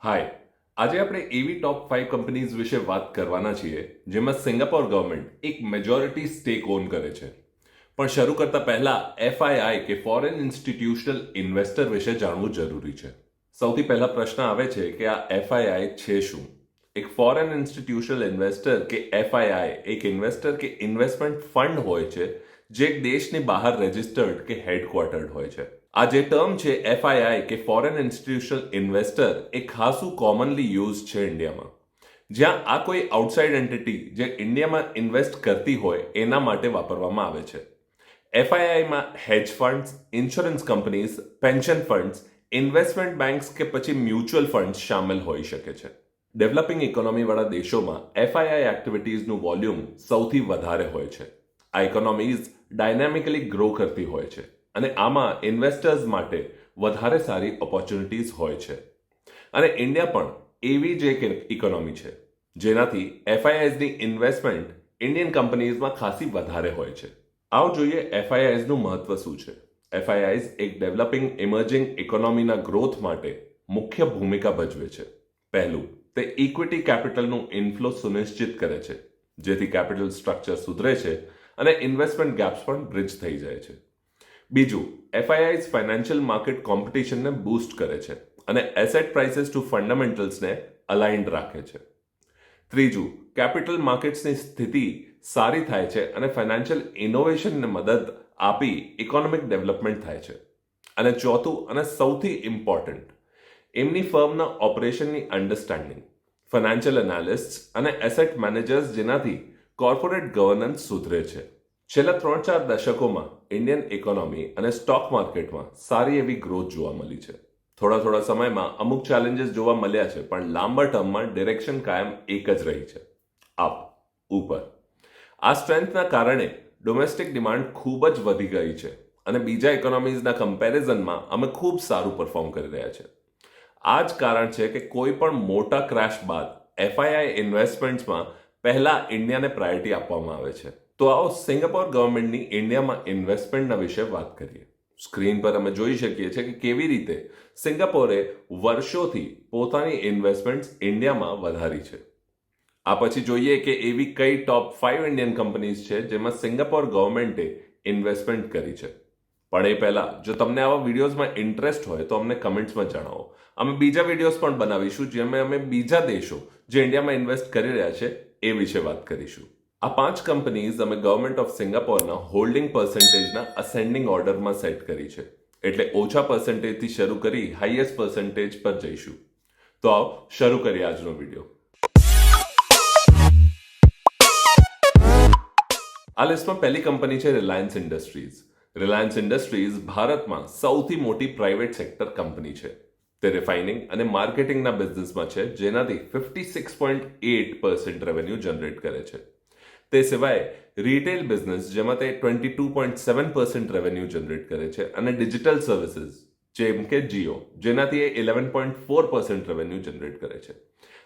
હાય, આજે આપણે એવી ટોપ 5 કંપનીઝ વિશે વાત કરવાના છીએ જેમાં સિંગાપોર ગવર્મેન્ટ એક મેજોરિટી સ્ટેક ઓન કરે છે. પણ શરૂ કરતા પહેલા એફઆઈઆઈ કે ફોરેન ઇન્સ્ટિટ્યુશનલ ઇન્વેસ્ટર વિશે જાણવું જરૂરી છે. સૌથી પહેલા પ્રશ્ન આવે છે કે આ એફઆઈઆઈ છે શું? એક ફોરેન ઇન્સ્ટિટ્યુશનલ ઇન્વેસ્ટર કે એફઆઈઆઈ એક ઇન્વેસ્ટર કે ઇન્વેસ્ટમેન્ટ ફંડ હોય છે જે એક દેશની બહાર રજિસ્ટર્ડ કે હેડક્વાર્ટર્ડ હોય છે. આ જે ટર્મ છે એફઆઈઆઈ કે ફોરેન ઇન્સ્ટિટ્યુશનલ ઇન્વેસ્ટર એ ખાસું કોમનલી યુઝ છે ઇન્ડિયામાં, જ્યાં આ કોઈ આઉટસાઇડ એન્ટિટી જે ઇન્ડિયામાં ઇન્વેસ્ટ કરતી હોય એના માટે વાપરવામાં આવે છે. એફઆઈઆઈમાં hedge funds, insurance companies, pension funds, investment banks કે પછી મ્યુચ્યુઅલ ફંડ્સ સામેલ હોઈ શકે છે. ડેવલપિંગ ઇકોનોમીવાળા દેશોમાં એફઆઈઆઈ એક્ટિવિટીઝનું વોલ્યુમ સૌથી વધારે હોય છે. આ ઇકોનોમીઝ ડાયનામિકલી ગ્રો કરતી હોય છે અને આમાં ઇન્વેસ્ટર્સ માટે વધારે સારી ઓપોર્ચ્યુનિટીઝ હોય છે. અને ઇન્ડિયા પણ એવી જ એક ઇકોનોમી છે જેનાથી એફઆઈઆઈઝની ઇન્વેસ્ટમેન્ટ ઇન્ડિયન કંપનીઝમાં ખાસી વધારે હોય છે. આવો જોઈએ એફઆઈઆઈઝનું મહત્વ શું છે. એફઆઈઆઈઝ એક ડેવલપિંગ ઇમર્જિંગ ઇકોનોમીના ગ્રોથ માટે મુખ્ય ભૂમિકા ભજવે છે. પહેલું, તે ઇક્વિટી કેપિટલનું ઇન્ફ્લો સુનિશ્ચિત કરે છે, જેથી કેપિટલ સ્ટ્રક્ચર સુધરે છે અને ઇન્વેસ્ટમેન્ટ ગેપ્સ પણ બ્રિજ થઈ જાય છે. બીજું, એફઆઈઆઈઝ ફાઇનાન્શિયલ માર્કેટ કોમ્પિટિશનને બૂસ્ટ કરે છે અને એસેટ પ્રાઇસીસ ટુ ફંડામેન્ટલ્સને અલાઇન્ડ રાખે છે. ત્રીજું, કેપિટલ માર્કેટ્સની સ્થિતિ સારી થાય છે અને ફાઇનાન્શિયલ ઇનોવેશનને મદદ આપી ઇકોનોમિક ડેવલપમેન્ટ થાય છે. અને ચોથું અને સૌથી ઇમ્પોર્ટન્ટ, એમની ફર્મના ઓપરેશનની અન્ડરસ્ટેન્ડિંગ, ફાઇનાન્શિયલ એનાલિસ્ટ અને એસેટ મેનેજર્સ જેનાથી કોર્પોરેટ ગવર્નન્સ સુધરે છે. છેલ્લા 3-4 દશકોમાં ઇન્ડિયન ઇકોનોમી અને સ્ટોક માર્કેટમાં સારી એવી ગ્રોથ જોવા મળી છે. થોડા સમયમાં અમુક ચેલેન્જીસ જોવા મળ્યા છે, પણ લાંબા ટર્મમાં ડિરેક્શન કાયમ એક જ રહી છે, અપ, ઉપર. આ સ્ટ્રેન્થના કારણે ડોમેસ્ટિક ડિમાન્ડ ખૂબ જ વધી ગઈ છે અને બીજા ઇકોનોમીઝના કમ્પેરિઝનમાં અમે ખૂબ સારું પરફોર્મ કરી રહ્યા છે. આ જ કારણ છે કે કોઈ પણ મોટા ક્રેશ બાદ એફઆઈઆઈ ઇન્વેસ્ટમેન્ટ્સમાં પહેલા ઇન્ડિયાને પ્રાયોરિટી આપવામાં આવે છે. તો આવો સિંગાપોર ગવર્મેન્ટની ઇન્ડિયામાં ઇન્વેસ્ટમેન્ટના વિશે વાત કરીએ. સ્ક્રીન પર અમે જોઈ શકીએ છીએ કે કેવી રીતે સિંગાપોરે વર્ષોથી પોતાની ઇન્વેસ્ટમેન્ટ્સ ઇન્ડિયામાં વધારી છે. આ પછી જોઈએ કે એવી કઈ ટોપ 5 ઇન્ડિયન કંપનીઝ છે જેમાં સિંગાપોર ગવર્મેન્ટે ઇન્વેસ્ટમેન્ટ કરી છે. પણ એ પહેલા જો તમને આવા વિડીયોઝમાં ઇન્ટરેસ્ટ હોય તો અમને કમેન્ટ્સમાં જણાવો. અમે બીજા વિડીયોઝ પણ બનાવીશું જેમાં અમે બીજા દેશો જે ઇન્ડિયામાં ઇન્વેસ્ટ કરી રહ્યા છે એ વિશે વાત કરીશું. આ 5 કંપનીઝ અમે ગવર્મેન્ટ ઓફ સિંગાપોરના હોલ્ડિંગ પર્સન્ટેજના અસેન્ડિંગ ઓર્ડરમાં સેટ કરી છે, એટલે ઓછા પર્સન્ટેજથી શરૂ કરી હાઈએસ્ટ પર્સન્ટેજ પર જઈશું. તો આવો શરૂ કરીએ આજનો વિડીયો. આ લિસ્ટમાં પહેલી કંપની છે રિલાયન્સ ઇન્ડસ્ટ્રીઝ. રિલાયન્સ ઇન્ડસ્ટ્રીઝ ભારતમાં સૌથી મોટી પ્રાઇવેટ સેક્ટર કંપની છે. તે રિફાઇનિંગ અને માર્કેટિંગના બિઝનેસમાં છે, જેનાથી 56.8% રેવન્યુ જનરેટ કરે છે. તે સિવાય રિટેલ બિઝનેસ જેમાં તે 22.7% રેવન્યુ જનરેટ કરે છે અને ડિજિટલ સર્વિસીસ જેમ કે જીઓ જેનાથી એ 11.4% રેવન્યુ જનરેટ કરે છે.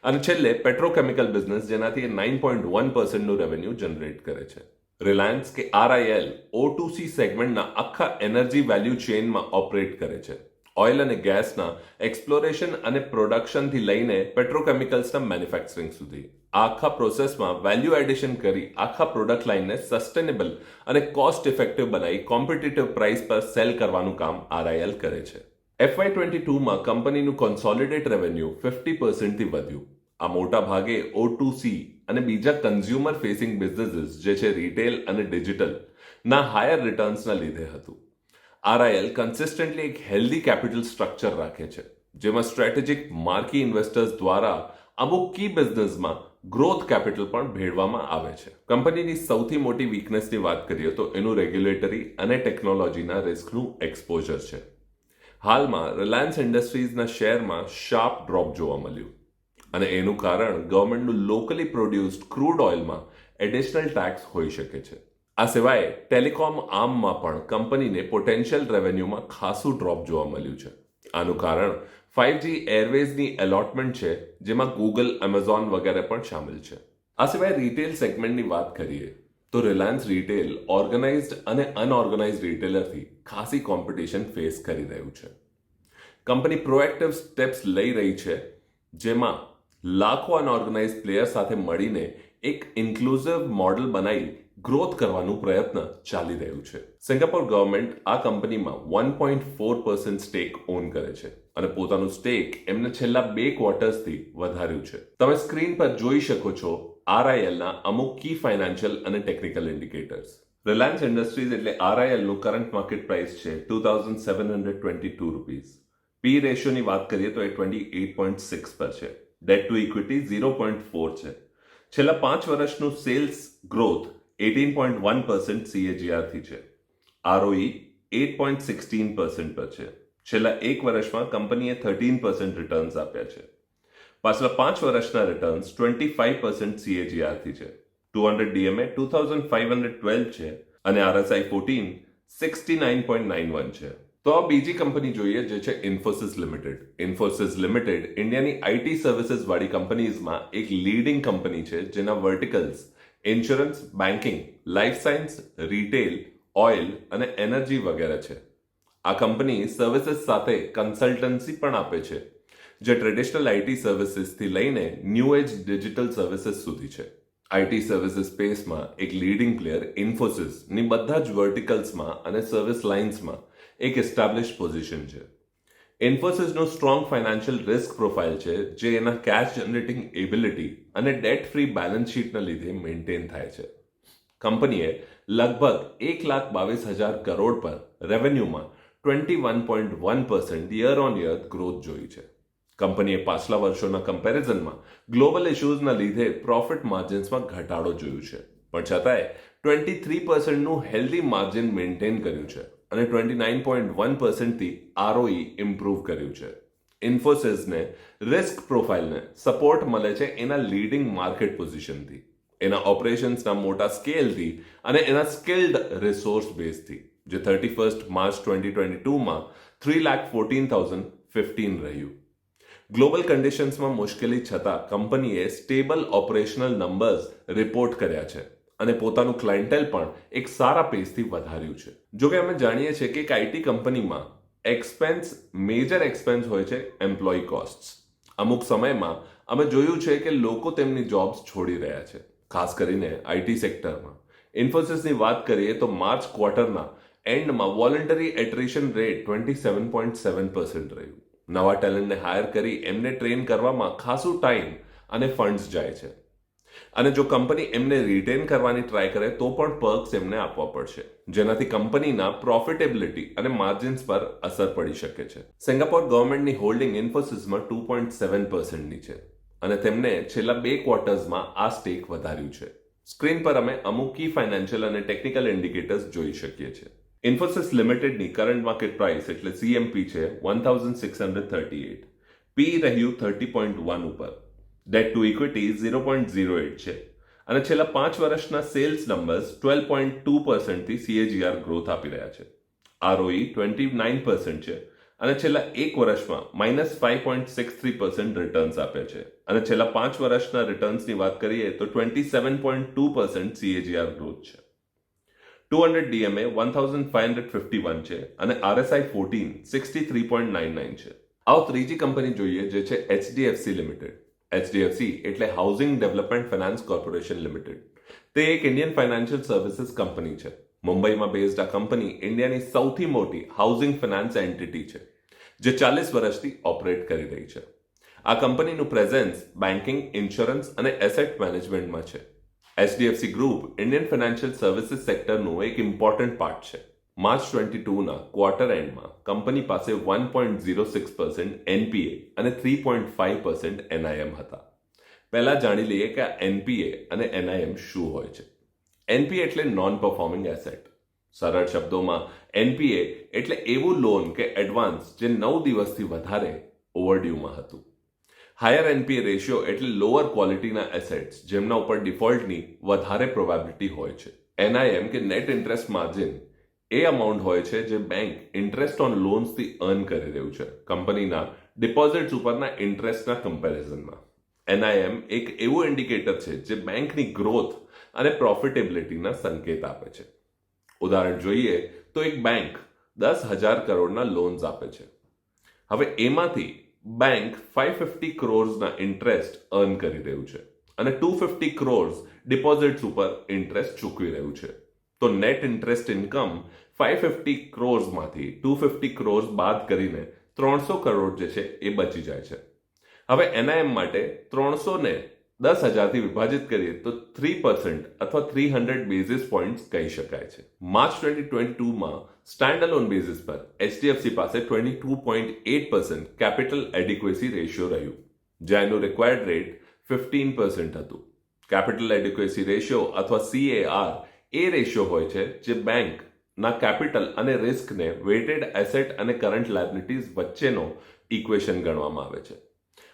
અને છેલ્લે પેટ્રોકેમિકલ બિઝનેસ જેનાથી એ 9.1%નું રેવન્યુ જનરેટ કરે છે. રિલાયન્સ કે આરઆઈએલ O2C સેગમેન્ટના આખા એનર્જી વેલ્યુ ચેઇનમાં ઓપરેટ કરે છે. ઓઇલ અને ગેસના એક્સપ્લોરેશન અને પ્રોડક્શનથી લઈને પેટ્રોકેમિકલ્સના મેન્યુફેક્ચરિંગ સુધી આખા પ્રોસેસમાં વેલ્યુ એડિશન કરી આખા પ્રોડક્ટ લાઇનને સસ્ટેનેબલ અને કોસ્ટ ઇફેક્ટિવ બનાવી કોમ્પિટિટિવ પ્રાઇસ પર સેલ કરવાનું કામ આરઆઈએલ કરે છે. FY22માં કંપનીનું કોન્સોલિડેટ રેવન્યુ 50%થી વધ્યું. આ મોટા ભાગે O2C અને બીજા કન્ઝ્યુમર ફેસિંગ બિઝનેસીસ જે છે રિટેલ અને ડિજિટલ ના હાયર રિટર્ન્સના લીધે હતું. આરઆઈએલ કન્સિસ્ટન્ટલી એક હેલ્ધી કેપિટલ સ્ટ્રક્ચર રાખે છે, જેમાં સ્ટ્રેટેજિક માર્કી ઇન્વેસ્ટર્સ દ્વારા અમુક કી બિઝનેસમાં ગ્રોથ કેપિટલ પણ ભેળવામાં આવે છે. કંપનીની સૌથી મોટી વીકનેસની વાત કરીએ તો એનું રેગ્યુલેટરી અને ટેકનોલોજીના રિસ્કનું એક્સપોઝર છે. હાલમાં રિલાયન્સ ઇન્ડસ્ટ્રીઝના શેરમાં શાર્પ ડ્રોપ જોવા મળ્યું અને એનું કારણ ગવર્મેન્ટનું લોકલી પ્રોડ્યુસ્ડ ક્રૂડ ઓઇલમાં એડિશનલ ટેક્સ હોઈ શકે છે. આ સિવાય ટેલિકોમ આર્મમાં પણ કંપનીને પોટેન્શિયલ રેવન્યુમાં ખાસું ડ્રોપ જોવા મળ્યું છે. આનું કારણ 5G એરવેઝની એલોટમેન્ટ છે, જેમાં ગૂગલ, એમેઝોન વગેરે પણ સામેલ છે. આ સિવાય રિટેલ સેગમેન્ટની વાત કરીએ તો રિલાયન્સ રિટેલ ઓર્ગેનાઇઝડ અને અનઓર્ગેનાઇઝડ રિટેલરથી ખાસી કોમ્પિટિશન ફેસ કરી રહ્યું છે. કંપની પ્રોએક્ટિવ સ્ટેપ્સ લઈ રહી છે જેમાં લાખો અનઓર્ગેનાઇઝ પ્લેયર સાથે મળીને એક ઇન્ક્લુઝિવ મોડલ બનાવી ગ્રોથ કરવાનું પ્રયત્ન ચાલી રહ્યું છે. સિંગાપોર ગવર્મેન્ટ આ કંપનીમાં 1.4% સ્ટેક ઓન કરે છે અને પોતાનું સ્ટેક એમને છેલ્લા 2 ક્વાર્ટર્સથી વધાર્યું છે. તમે સ્ક્રીન પર જોઈ શકો છો RILના અમુક કી ફાઇનાન્શિયલ અને ટેકનિકલ ઇન્ડિકેટર્સ. રિલાયન્સ ઇન્ડસ્ટ્રીઝ એટલે RILનું કરંટ માર્કેટ પ્રાઇસ છે 2722 રૂપીસ. પી રેશિયોની વાત કરીએ તો એ 28.6 પર છે. ડેટ ટુ ઇક્વિટી 0.4 છે. છેલ્લા 5 વર્ષનું સેલ્સ ગ્રોથ 18.1% CAGR થી છે. ROE 8.16% પર છે. છેલ્લા 1 વર્ષમાં કંપનીએ 13% રિટર્ન્સ આપ્યા છે. પાછલા 5 વર્ષના રિટર્ન્સ 25% CAGR થી છે. 200 DMA 2512 છે અને RSI 14 69.91 છે. તો આ બીજી કંપની જોઈએ જે છે ઇન્ફોસિસ લિમિટેડ. ઇન્ફોસિસ લિમિટેડ ઇન્ડિયાની આઈટી સર્વિસીસ વાળી કંપનીઝમાં એક લીડિંગ કંપની છે જેના verticals insurance, banking, life science, retail, oil અને એનર્જી વગેરે છે. આ કંપની સર્વિસીસ સાથે કન્સલ્ટન્સી પણ આપે છે જે ટ્રેડિશનલ આઈટી સર્વિસીસથી લઈને ન્યૂ એજ ડિજિટલ સર્વિસીસ સુધી છે. આઈટી સર્વિસીસ સ્પેસમાં એક લીડિંગ પ્લેયર ઇન્ફોસિસની બધા જ વર્ટિકલ્સમાં અને સર્વિસ લાઇન્સમાં એક એસ્ટાબ્લિશ પોઝિશન છે. ઇન્ફોસિસનું સ્ટ્રોંગ ફાઇનાન્શિયલ રિસ્ક પ્રોફાઇલ છે જે એના કેશ જનરેટિંગ એબિલિટી અને ડેટ ફ્રી બેલેન્સ શીટના લીધે મેન્ટેન થાય છે. કંપનીએ લગભગ 1,22,000 કરોડ પર રેવન્યુમાં 21.1% યર ઓન યર ગ્રોથ જોઈ છે. કંપનીએ પાછલા વર્ષોના કમ્પેરિઝનમાં ગ્લોબલ ઇશ્યુઝના લીધે પ્રોફિટ માર્જિન્સમાં ઘટાડો જોયું છે, પણ છતાંય 23%નું હેલ્ધી માર્જિન મેન્ટેન કર્યું છે અને 29.1%થી ROE ઇમ્પ્રૂવ કર્યું છે. ઇન્ફોસિસને રિસ્ક પ્રોફાઇલને સપોર્ટ મળે છે એના લીડિંગ માર્કેટ પોઝિશનથી, એના ઓપરેશન્સના મોટા સ્કેલથી અને એના સ્કિલ્ડ રિસોર્સ બેઝથી, જે 31 માર્ચ 2022માં 3,14,015 રહ્યું. ગ્લોબલ કન્ડિશન્સમાં મુશ્કેલી છતાં કંપનીએ સ્ટેબલ ઓપરેશનલ નંબર્સ રિપોર્ટ કર્યા છે અને પોતાનું ક્લાયન્ટેલ પણ એક સારા પેસથી વધાર્યું છે. જો કે અમે જાણીએ છીએ કે એક આઈટી કંપનીમાં મેજર એક્સપેન્સ હોય છે એમ્પ્લોય કોસ્ટ. અમુક સમયમાં અમે જોયું છે કે લોકો તેમની જોબ્સ છોડી રહ્યા છે, ખાસ કરીને આઈટી સેક્ટરમાં. ઇન્ફોસિસની વાત કરીએ તો માર્ચ ક્વાર્ટરના એન્ડમાં વોલન્ટરી એટ્રિશન રેટ 27.7% રહ્યું. નવા ટેલેન્ટને હાયર કરી એમને ટ્રેન કરવામાં ખાસું ટાઈમ અને ફંડ્સ જાય છે અને જો કંપની એમને રિટેન કરવાની ટ્રાય કરે તો પણ પર્ક્સ એમને આપવા પડશે, જેનાથી કંપનીના પ્રોફિટેબિલિટી અને માર્જિન્સ પર અસર પડી શકે છે. સિંગાપોર ગવર્મેન્ટની હોલ્ડિંગ ઇન્ફોસિસમાં 2.7%ની છે અને તેમને છેલ્લા 2 ક્વાર્ટર્સમાં આ સ્ટેક વધાર્યું છે. સ્ક્રીન પર અમે અમુક કી ફાઇનાન્શિયલ અને ટેકનિકલ ઇન્ડિકેટર્સ જોઈ શકીએ છીએ. ઇન્ફોસિસ લિમિટેડની કરંટ માર્કેટ પ્રાઇસ એટલે CMP છે 1638. પી રહ્યું 30.1 ઉપર. ડેટ ટુ ઇક્વિટી 0.08 છે અને છેલ્લા 5 વર્ષના સેલ્સ નંબર્સ 12.2%થી CAGR ગ્રોથ આપી રહ્યા છે. ROE 29% છે અને છેલ્લા 1 વર્ષમાં -5.63% રિટર્ન્સ આપ્યા છે અને છેલ્લા 5 વર્ષના રિટર્ન્સની વાત કરીએ તો 27.2% CAGR ગ્રોથ છે. 200 DMA 1551 છે અને RSI 14 63.99 છે. આવો ત્રીજી કંપની જોઈએ જે છે HDFC લિમિટેડ. HDFC એટલે housing development finance corporation limited. તે એક ઇન્ડિયન ફાઇનાન્શિયલ સર્વિસીસ કંપની છે. મુંબઈમાં બેઝડ આ કંપની ઇન્ડિયાની સૌથી મોટી હાઉસિંગ ફાઇનાન્સ એન્ટિટી છે જે 40 વર્ષથી ઓપરેટ કરી રહી છે. આ કંપનીનું પ્રેઝન્સ બેન્કિંગ, ઇન્સ્યોરન્સ અને એસેટ મેનેજમેન્ટમાં છે. HDFC group Indian financial services સેક્ટરનું એક ઇમ્પોર્ટન્ટ પાર્ટ છે. માર્ચ 22ના ક્વાર્ટર એન્ડમાં કંપની પાસે 1.06% NPA અને 3.5% NIM હતા. પહેલા જાણી લઈએ કે આ NPA અને NIM શું હોય છે. NPA એટલે નોન પરફોર્મિંગ એસેટ. સરળ શબ્દોમાં NPA એટલે એવું લોન કે એડવાન્સ જે 9 દિવસથી વધારે ઓવરડ્યુમાં હતું. હાયર NPA રેશિયો એટલે લોઅર ક્વોલિટીના એસેટ્સ જેમના ઉપર ડિફોલ્ટની વધારે પ્રોબેબિલિટી હોય છે. NIM કે નેટ ઇન્ટરેસ્ટ માર્જિન એ અમાઉન્ટ હોય છે જે બેંક ઇન્ટરેસ્ટ ઓન લોન્સથી અર્ન કરી રહ્યું છે કંપનીના ડિપોઝિટ્સ ઉપરના ઇન્ટરેસ્ટના કમ્પેરિઝનમાં. NIM એક એવું ઇન્ડિકેટર છે જે બેંકની ગ્રોથ અને પ્રોફિટેબિલિટીના સંકેત આપે છે. ઉદાહરણ જોઈએ તો એક બેંક 10,000 કરોડના લોન્સ આપે છે. હવે એમાંથી બેંક 550 ક્રોર્સના ઇન્ટરેસ્ટ અર્ન કરી રહ્યું છે અને 250 ક્રોર્સ ડિપોઝિટ્સ ઉપર ઇન્ટરેસ્ટ ચૂકવી રહ્યું છે. તો નેટ ઇન્ટરેસ્ટ ઇન્કમ 550 ક્રોર્સમાંથી 250 ક્રોર્સ બાદ કરીને 300 કરોડ જે છે એ બચી જાય છે. હવે એનઆઈએમ માટે 300 ને 10,000થી વિભાજિત કરીએ તો 3% અથવા 300 બેઝિસ પોઈન્ટ્સ કહી શકાય છે. માર્ચ 2022માં સ્ટેન્ડ અલોન બેઝિસ પર એચડીએફસી પાસે 22.8% કેપિટલ એડિક્વસી રેશિયો રહ્યું, જ્યાં એનું રિક્વાયર્ડ રેટ 15% હતું. કેપિટલ એડિક્વસી રેશિયો અથવા CAR એ રેશિયો હોય છે જે બેંકના કેપિટલ અને રિસ્કને વેટેડ એસેટ અને કરંટ લાયબિલિટીઝ વચ્ચેનો ઇક્વેશન ગણવામાં આવે છે.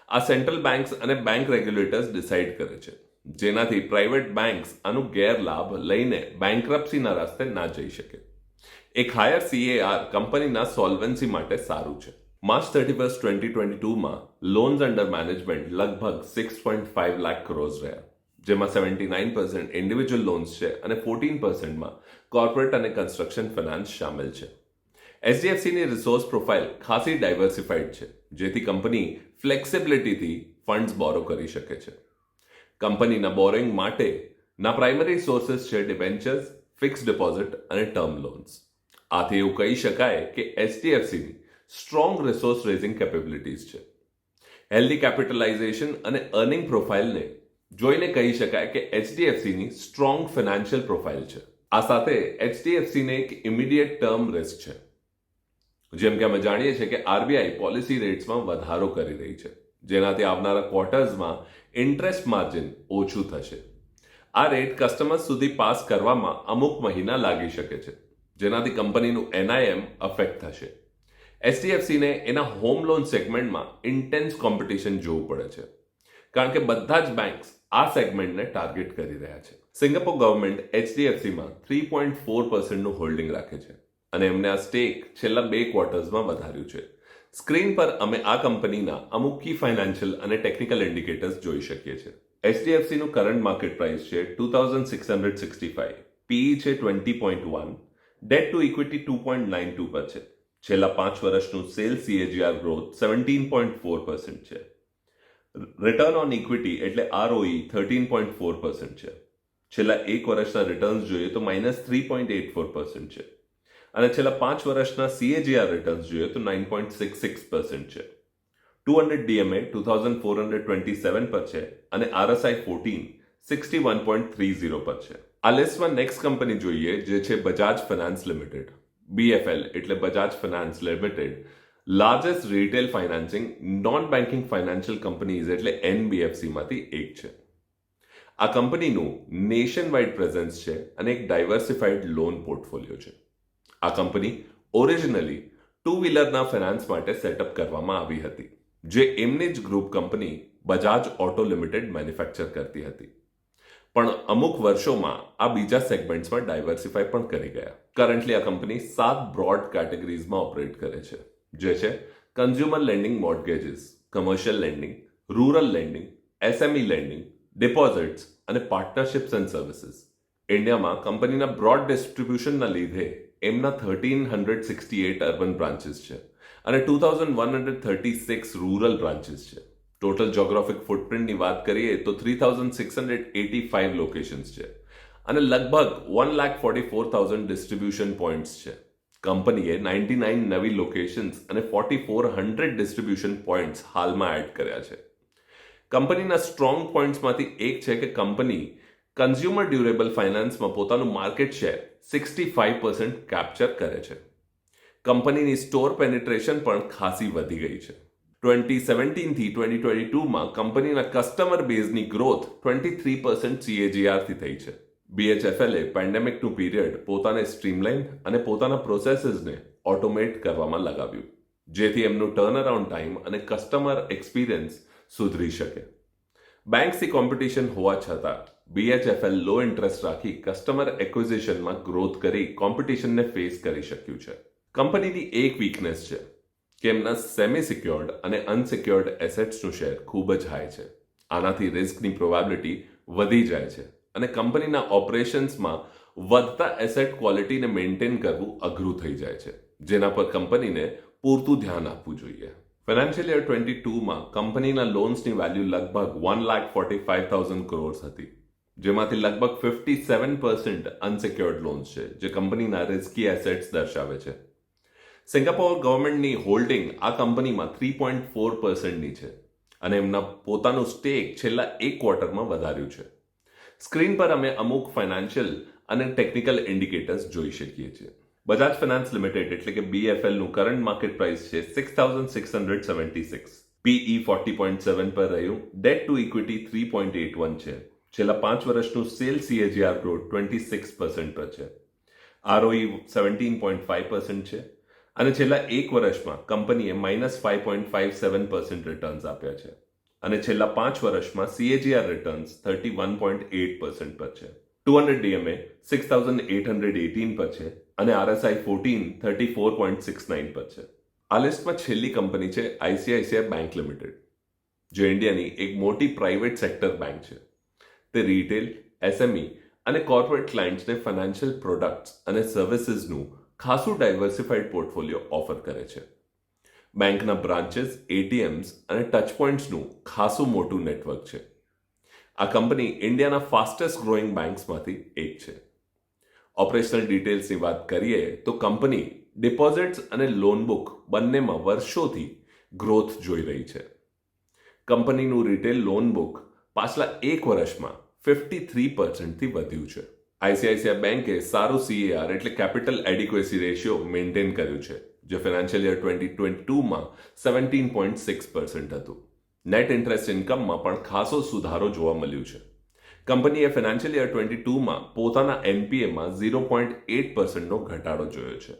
આ સેન્ટ્રલ બેંક્સ અને બેંક રેગ્યુલેટર્સ ડિસાઇડ કરે છે, જેનાથી પ્રાઇવેટ બેંક્સ આનું ગેરલાભ લઈને બેંકરપ્સીના રસ્તે ના જઈ શકે. એક હાયર CAR કંપનીના સોલ્વન્સી માટે સારું છે. માર્ચ 31, 2022માં લોન્સ અંડર મેનેજમેન્ટ લગભગ 6.5 લાખ ક્રોર્સ રહ્યા, જેમાં 79% ઇન્ડિવિજ્યુઅલ લોન્સ છે અને 14%માં કોર્પોરેટ અને કન્સ્ટ્રક્શન ફાઇનાન્સ શામેલ છે. એચડીએફસીની રિસોર્સ પ્રોફાઇલ ખાસી ડાયવર્સિફાઈડ છે, જેથી કંપની ફ્લેક્સિબિલિટીથી ફંડ્સ બોરો કરી શકે છે. કંપનીના બોરોઇંગ માટેના પ્રાઇમરી સોર્सेस છે ડિબેન્ચર્સ, ફિક્સ ડિપોઝિટ અને ટર્મ લોન્સ. આથી એવું કહી શકાય કે એચડીએફસીની સ્ટ્રોંગ રિસોર્સ રેઝિંગ કેપેબિલિટીઝ છે. હેલ્ધી કેપિટલાઇઝેશન અને અર્નિંગ પ્રોફાઇલને જોઈને કહી શકાય કે એચડીએફસીની સ્ટ્રોંગ ફાઇનાન્શિયલ પ્રોફાઇલ છે. આ સાથે એચડીએફસીને એક ઇમિડિયેટ ટર્મ રિસ્ક છે. જેમ કે અમે જાણીએ છીએ કે આરબીઆઈ પોલિસી રેટ્સમાં વધારો કરી રહી છે, જેનાથી આવનારા ક્વાર્ટર્સમાં ઇન્ટરેસ્ટ માર્જિન ઓછું થશે. આ રેટ કસ્ટમર્સ સુધી પાસ કરવામાં અમુક મહિના લાગી શકે છે, જેનાથી કંપનીનું એનઆઈએમ અફેક્ટ થશે. એચડીએફસીને એના હોમ લોન સેગમેન્ટમાં ઇન્ટેન્સ કોમ્પિટિશન જોવું પડે છે, કારણ કે બધા જ બેંક્સ આ સેગમેન્ટને ટાર્ગેટ કરી રહ્યા છે. સિંગાપોર ગવર્મેન્ટ એચડીએફસીમાં 3.4%નું હોલ્ડિંગ રાખે છે અને એમને આ સ્ટેક છેલ્લા 2 ક્વાર્ટર્સમાં વધાર્યું છે. સ્ક્રીન પર અમે આ કંપનીના અમુક કી ફાઇનાન્શિયલ અને ટેકનિકલ ઇન્ડિકેટર્સ જોઈ શકીએ છીએ. એચડીએફસીનું કરંટ માર્કેટ પ્રાઇસ છે 2665, પીઈ છે 20.1, ડેટ ટુ ઇક્વિટી 2.92 પર છે. છેલ્લા 5 વર્ષનું સેલ્સ CAGR ગ્રોથ 17.4% છે. રિટર્ન ઓન ઇક્વિટી એટલે ROE 13.4% છે. છેલ્લા 1 વર્ષના રિટર્ન્સ જોઈએ તો -3.84% છે અને છેલ્લા 5 વર્ષના CAGR રિટર્ન્સ જોઈએ તો 9.66% છે. 200 DMA 2427 પર છે અને RSI 14 61.30 પર છે. આ લિસ્ટમાં નેક્સ્ટ કંપની જોઈએ જે છે બજાજ ફાઇનાન્સ લિમિટેડ. BFL એટલે Bajaj finance limited largest retail financing non banking financial companies એટલે NBFC માંથી એક છે. આ કંપનીનું નેશન વાઇડ પ્રેઝન્સ છે અને એક ડાયવર્સિફાઈડ લોન પોર્ટફોલિયો છે. આ કંપની ઓરિજિનલી 2-વ્હીલરના ફાઇનાન્સ માટે સેટઅપ કરવામાં આવી હતી, જે એમની જ group company Bajaj auto limited manufacture કરતી હતી. પણ અમુક વર્ષોમાં આ બીજા સેગમેન્ટ્સમાં ડાયવર્સિફાઈ પણ કરી ગયા. કરન્ટલી આ કંપની 7 બ્રોડ કેટેગરીઝમાં ઓપરેટ કરે છે, જે છે consumer lending mortgages, commercial lending, rural lending, SME lending, deposits અને પાર્ટનરશિપ્સ એન્ડ સર્વિસીસ. ઇન્ડિયામાં કંપનીના બ્રોડ ડિસ્ટ્રીબ્યુશનના લીધે એમના 1368 અર્બન બ્રાન્ચીસ છે અને 2136 રૂરલ બ્રાન્ચીસ છે. ટોટલ જોગ્રાફિક ફૂટપ્રિન્ટની વાત કરીએ તો 3685 લોકેશન્સ છે અને લગભગ 1,44,000 ડિસ્ટ્રીબ્યુશન પોઈન્ટ્સ છે. કંપનીએ 99 નવી લોકેશન્સ અને 4400 ડિસ્ટ્રીબ્યુશન પોઈન્ટ્સ હાલમાં એડ કર્યા છે. કંપનીના સ્ટ્રોંગ પોઈન્ટ્સમાંથી એક છે કે કંપની કન્ઝ્યુમર ડ્યુરેબલ ફાઇનાન્સમાં પોતાનું માર્કેટ શેર 65% કેપ્ચર કરે છે. કંપનીની સ્ટોર પેનિટ્રેશન પણ ખાસી વધી ગઈ છે. 2017 થી 2022માં કંપનીના કસ્ટમર બેઝની ગ્રોથ 23% CAGR થી થઈ છે. BHFL પેન્ડેમિકનું પીરિયડ પોતાને સ્ટ્રીમલાઇન અને પોતાના પ્રોસેસીસને ઓટોમેટ કરવામાં લગાવ્યું, જેથી એમનું ટર્નઅરાઉન્ડ ટાઈમ અને કસ્ટમર એક્સપિરિયન્સ સુધરી શકે. બેંક્સથી કોમ્પિટિશન હોવા છતાં BHFL લો ઇન્ટરેસ્ટ રાખી કસ્ટમર એક્વિઝિશનમાં ગ્રોથ કરી કોમ્પિટિશનને ફેસ કરી શક્યું છે. કંપનીની એક વીકનેસ છે કે એમના સેમી સિક્યોર્ડ અને અનસિક્યોર્ડ એસેટ્સનું શેર ખૂબ જ હાઈ છે. આનાથી રિસ્કની પ્રોબેબિલિટી વધી જાય છે અને કંપનીના ઓપરેશન્સમાં વધતા એસેટ ક્વોલિટીને મેન્ટેન કરવું અઘરું થઈ જાય છે, જેના પર કંપનીને પૂરતું ધ્યાન આપવું જોઈએ. ફાઇનાન્શિયલ યર 22માં કંપનીના લોન્સની વેલ્યુ લગભગ 1,45,000 કરોડ હતી, જેમાંથી લગભગ 57% અનસિક્યોર્ડ લોન્સ છે, જે કંપનીના રિસ્કી એસેટ્સ દર્શાવે છે. સિંગાપોર ગવર્મેન્ટની હોલ્ડિંગ આ કંપનીમાં 3.4%ની છે અને એમના પોતાનું સ્ટેક છેલ્લા એક ક્વાર્ટરમાં વધાર્યું છે. સ્ક્રીન પર અમે અમુક ફાઇનાન્શિયલ અને ટેકનિકલ ઇન્ડિકેટર્સ જોઈ શકીએ છીએ. બજાજ ફાઇનાન્સ લિમિટેડ એટલે કે BFL નું કરંટ માર્કેટ પ્રાઇસ છે 6,676. PE 40.7 પર રહ્યું. ડેટ ટુ ઇક્વિટી 3.81 છે. છેલ્લા 5 વર્ષનું સેલ CAGR ગ્રોથ 26% પર છે. ROE 17.5% છે અને છેલ્લા એક વર્ષમાં કંપનીએ -5.57% રિટર્ન્સ આપ્યા છે અને છેલ્લા 5 વર્ષમાં CAGR રિટર્ન્સ 31.8% પર છે. 200 DMA 6,818 પર છે અને RSI 14 34.69 પર છે. આ લિસ્ટમાં છેલ્લી કંપની છે ICICI બેંક લિમિટેડ, જે ઇન્ડિયાની એક મોટી પ્રાઇવેટ સેક્ટર બેંક છે. તે રિટેલ, SME અને કોર્પોરેટ ક્લાયન્ટ્સને ફાઇનાન્શિયલ પ્રોડક્ટ્સ અને સર્વિસીસનું ખાસું ડાયવર્સિફાઈડ પોર્ટફોલિયો ઓફર કરે છે. બેંકના બ્રાન્ચીસ, ATMs અને ટચ પોઈન્ટ્સનું ખાસું મોટું નેટવર્ક છે. આ કંપની ઇન્ડિયાના ફાસ્ટેસ્ટ ગ્રોઈંગ બેંક્સમાંથી એક છે. ઓપરેશનલ ડિટેલ્સની વાત કરીએ તો કંપની ડિપોઝિટ્સ અને લોન બુક બંનેમાં વર્ષોથી ગ્રોથ જોઈ રહી છે. કંપનીનું રિટેલ લોન બુક પાછલા એક વર્ષમાં 53%થી વધ્યું છે. ICICI બેંકે સારું CAR એટલે કેપિટલ એડિક્વસી રેશિયો મેન્ટેન કર્યું છે, જે ફાઇનાન્શિયલ યર 2022માં 17.6% હતું. નેટ ઇન્ટરેસ્ટ ઇન્કમમાં પણ ખાસો સુધારો જોવા મળ્યું છે. કંપનીએ ફાઇનાન્શિયલ યર 22માં પોતાના NPAમાં 0.8%નો ઘટાડો જોયો છે.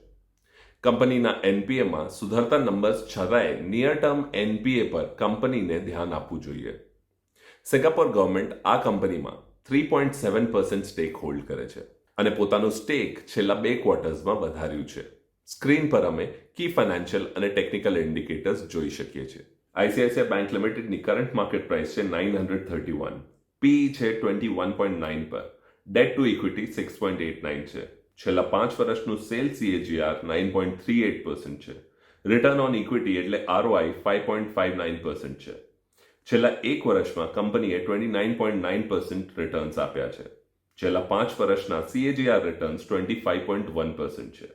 કંપનીના NPAમાં સુધરતા નંબર્સ છતાંય નિયર ટર્મ NPA પર કંપનીને ધ્યાન આપવું જોઈએ. સિંગાપોર ગવર્મેન્ટ આ કંપનીમાં 3.7% સ્ટેક હોલ્ડ કરે છે અને પોતાનું સ્ટેક છેલ્લા 2 ક્વાર્ટર્સમાં વધાર્યું છે. સ્ક્રીન પર અમે કી ફાઇનાન્શિયલ અને ટેકનિકલ ઇન્ડિકેટર્સ જોઈ શકીએ છીએ. ICICI બેંક લિમિટેડની કરંટ માર્કેટ પ્રાઇસ છે 931. PE છે 21.9 પર. ડેટ ટુ ઇક્વિટી 6.89 છે. છેલ્લા 5 વર્ષનું સેલ CAGR 9.38% છે. રિટર્ન ઓન ઇક્વિટી એટલે ROI 5.59% છે. છેલ્લા એક વર્ષમાં કંપનીએ 29.9% રિટર્ન્સ આપ્યા છે. છેલ્લા 5 વર્ષના CAGR રિટર્ન્સ 25.1% છે.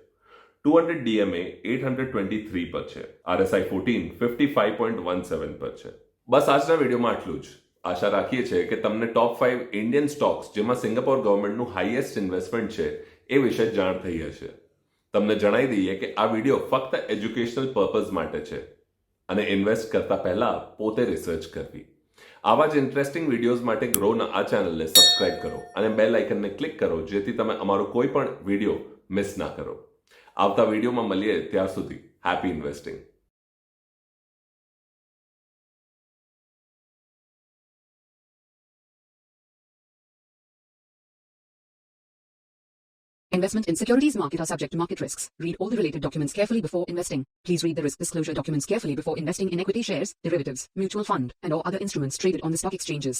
200 DMA 823 પર છે. RSI 14 55.17 પર છે. બસ આજના વિડીયોમાં આટલું જ. આશા રાખીએ છીએ કે તમને ટોપ 5 ઇન્ડિયન સ્ટોક્સ જેમાં સિંગાપોર ગવર્મેન્ટનું હાઈએસ્ટ ઇન્વેસ્ટમેન્ટ છે એ વિશે જાણ થઈ હશે. તમને જણાવી દઈએ કે આ વિડીયો ફક્ત એજ્યુકેશનલ પર્પઝ માટે છે અને ઇન્વેસ્ટ કરતા પહેલા પોતે રિસર્ચ કરવી. આવા જ ઇન્ટરેસ્ટિંગ વિડીયોઝ માટે ગ્રોના આ ચેનલને સબસ્ક્રાઇબ કરો અને બેલ આઇકનને ક્લિક કરો, જેથી તમે અમારો કોઈ પણ વિડીયો મિસ ના કરો. આવતા વિડીયોમાં મળીએ, ત્યાર સુધી happy investing. Investment in securities market are subject to market risks. Read all the related documents carefully before investing. Please read the risk disclosure documents carefully before investing in equity shares, derivatives, mutual fund, and or other instruments traded on the stock exchanges.